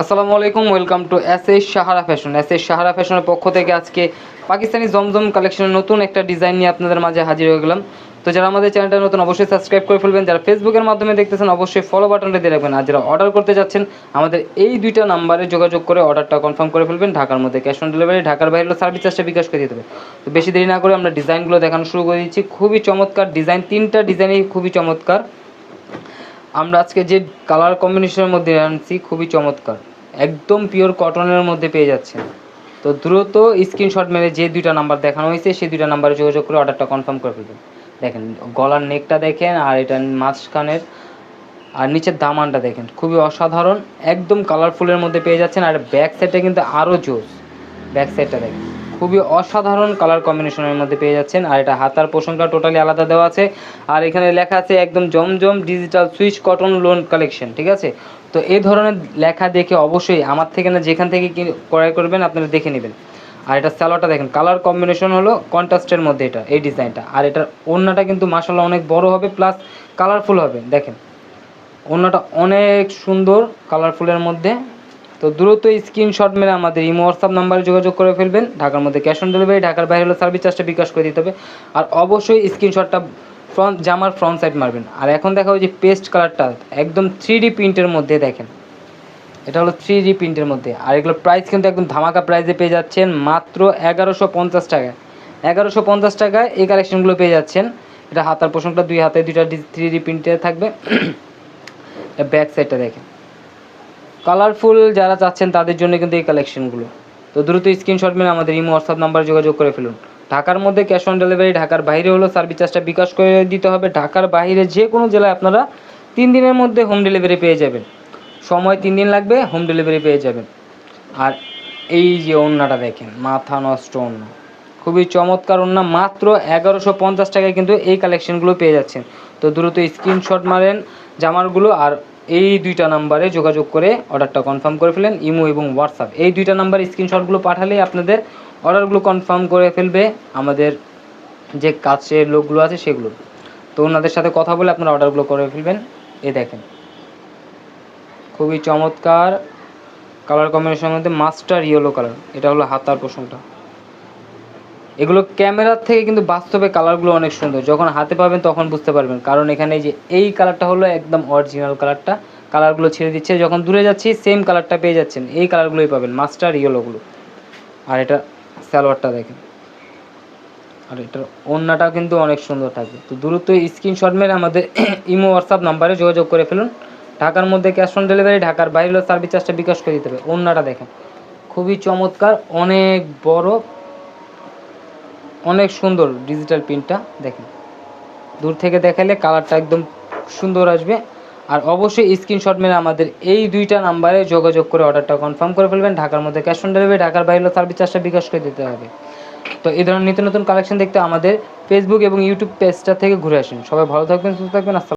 আসসালামু আলাইকুম, welcome to S Sahara fashion. Sahara ফ্যাশনের পক্ষ থেকে আজকে পাকিস্তানি জমজম কালেকশনের নতুন একটা ডিজাইন নিয়ে আপনাদের মাঝে হাজির হয়ে গেলাম। তো যারা আমাদের চ্যানেলটা নতুন অবশ্যই সাবস্ক্রাইব করে ফেলবেন, যারা ফেসবুকের মাধ্যমে দেখতেছেন অবশ্যই ফলো বাটনটা দিয়ে রাখবেন, আর যারা অর্ডার করতে যাচ্ছেন আমাদের এই দুইটা নাম্বারে যোগাযোগ করে অর্ডারটা কনফার্ম করে ফেলবেন। ঢাকার মধ্যে ক্যাশ অন ডেলিভারি, ঢাকার বাইরে সার্ভিস চার্জটা বিকাশ করে দিতে হবে। তো বেশি দেরি না করে আমরা ডিজাইনগুলো দেখানো শুরু করে দিচ্ছি। খুবই চমৎকার ডিজাইন, তিনটা ডিজাইনই খুবই চমৎকার। আমরা আজকে যে কালার কম্বিনেশনের মধ্যে আনছি খুবই চমৎকার, একদম পিওর কটনের মধ্যে পেয়ে যাচ্ছেন। তো দ্রুত স্ক্রিনশট মেরে যে দুইটা নাম্বার দেখানো হয়েছে সেই দুইটা নাম্বারে যোগাযোগ করে অর্ডারটা কনফার্ম করে ফেলবেন। দেখেন গলার নেকটা দেখেন, আর এটা মাঝখানের আর নিচের দামানটা দেখেন, খুবই অসাধারণ, একদম কালারফুলের মধ্যে পেয়ে যাচ্ছেন। আর ব্যাক সাইডটা কিন্তু আরও জোস, ব্যাক সাইডটা দেখেন খুবই অসাধারণ কালার কম্বিনেশনের মধ্যে পেয়ে যাচ্ছেন। আর এটা হাতার পোষণটা টোটালি আলাদা দেওয়া আছে, আর এখানে লেখা আছে একদম Zamzam digital Swiss cotton lawn collection, ঠিক আছে। তো এই ধরনের লেখা দেখে অবশ্যই আমার থেকে না যেখান থেকে ক্রয় করবেন আপনারা দেখে নেবেন। আর এটা স্যালোয়ারটা দেখেন, কালার কম্বিনেশন হলো কন্ট্রাস্টের মধ্যে এটা এই ডিজাইনটা। আর এটার ওড়নাটা কিন্তু মাশাআল্লাহ অনেক বড় হবে, প্লাস কালারফুল হবে। দেখেন ওড়নাটা অনেক সুন্দর কালারফুলের মধ্যে। তো দ্রুত স্ক্রিনশট মেরে আমাদের ইমো হোয়াটসঅ্যাপ নাম্বারে যোগাযোগ করে ফেলবেন। ঢাকার মধ্যে ক্যাশ অন ডেলিভারি, ঢাকার বাইরে হলে সার্ভিস চার্জটা বিকাশ করে দিতে হবে। আর অবশ্যই স্ক্রিনশটটা জামার ফ্রন্ট সাইড মারবেন। আর এখন দেখা হয় যে পেস্ট কালারটা একদম 3D প্রিন্টের মধ্যে, দেখেন এটা হলো 3D প্রিন্টের মধ্যে। আর এগুলো প্রাইস কিন্তু একদম ধামাকা প্রাইসে পেয়ে যাচ্ছেন মাত্র 1150 টাকায়। 1150 টাকায় এই কালেকশনগুলো পেয়ে যাচ্ছেন। এটা হাতার পোষণটা দুই হাতে দুইটা 3D প্রিন্টে থাকবে। ব্যাক সাইডটা দেখেন কালারফুল, যারা চাচ্ছেন তাদের জন্য কিন্তু এই কালেকশনগুলো। তো দ্রুত স্ক্রিনশট মেরে আমাদের ইমো হোয়াটসঅ্যাপ নাম্বার যোগাযোগ করে ফেলুন। ঢাকার মধ্যে ক্যাশ অন ডেলিভারি, ঢাকার বাইরে হলো সার্ভিস চার্জটা বিকাশ করে দিতে হবে। ঢাকার বাইরে যে কোনো জেলায় আপনারা 3 দিনের মধ্যে হোম ডেলিভারি পেয়ে যাবেন। সময় 3 দিন লাগবে, হোম ডেলিভারি পেয়ে যাবেন। আর এই যে ওড়নাটা দেখেন, মাথা নষ্ট ওড়না, খুবই চমৎকার ওড়না, মাত্র 1150 টাকায় কিন্তু এই কালেকশনগুলো পেয়ে যাচ্ছেন। তো দ্রুত স্ক্রিনশট মারেন জামারগুলো, আর এই দুইটা নাম্বারে যোগাযোগ করে অর্ডারটা কনফার্ম করে ফেলেন। ইমো এবং হোয়াটসঅ্যাপ এই দুইটা নাম্বারে স্ক্রিনশটগুলো পাঠালেই আপনাদের অর্ডারগুলো কনফার্ম করে ফেলবে আমাদের যে কাছের লোকগুলো আছে সেগুলো। তো ওনাদের সাথে কথা বলে আপনারা অর্ডারগুলো করে ফেলবেন। এই দেখেন খুবই চমৎকার কালার কম্বিনেশনের মধ্যে মাস্টার ইয়েলো কালার, এটা হলো হাতার পোষণটা। এগুলো ক্যামেরার থেকে কিন্তু বাস্তবে কালারগুলো অনেক সুন্দর, যখন হাতে পাবেন তখন বুঝতে পারবেন। কারণ এখানে যে এই কালারটা হলো একদম অরিজিনাল কালারটা, কালারগুলো ছেড়ে দিচ্ছে, যখন দূরে যাচ্ছি সেম কালারটা পেয়ে যাচ্ছেন, এই কালারগুলোই পাবেন, মাস্টার ইয়েলোগুলো। আর এটা সালোয়ারটা দেখেন, আর এটার ওড়নাটা কিন্তু অনেক সুন্দর থাকবে। তো দ্রুত স্ক্রিনশট মেরে আমাদের ইমো হোয়াটসঅ্যাপ নাম্বারে যোগাযোগ করে ফেলুন। ঢাকার মধ্যে ক্যাশ অন ডেলিভারি, ঢাকার বাইরে হলে সার্ভিস চার্জটা বিকাশ করে দিতে হবে। ওড়নাটা দেখেন খুবই চমৎকার, অনেক বড়, অনেক সুন্দর ডিজিটাল প্রিন্টটা দেখেন, দূর থেকে দেখালে কালারটা একদম সুন্দর আসবে। আর অবশ্যই স্ক্রিনশট মেরে আমাদের এই দুইটা নাম্বারে যোগাযোগ করে অর্ডারটা কনফার্ম করে ফেলবেন। ঢাকার মধ্যে ক্যাশ অন ডেলিভারি, ঢাকার বাইরে সার্ভিস চার্জটা বিকাশ করে দিতে হবে। তো এই ধরনের নিত্য নতুন কালেকশন দেখতে আমাদের ফেসবুক এবং ইউটিউব পেজটা থেকে ঘুরে আসেন। সবাই ভালো থাকবেন, সুস্থ থাকবেন। আসসালাম।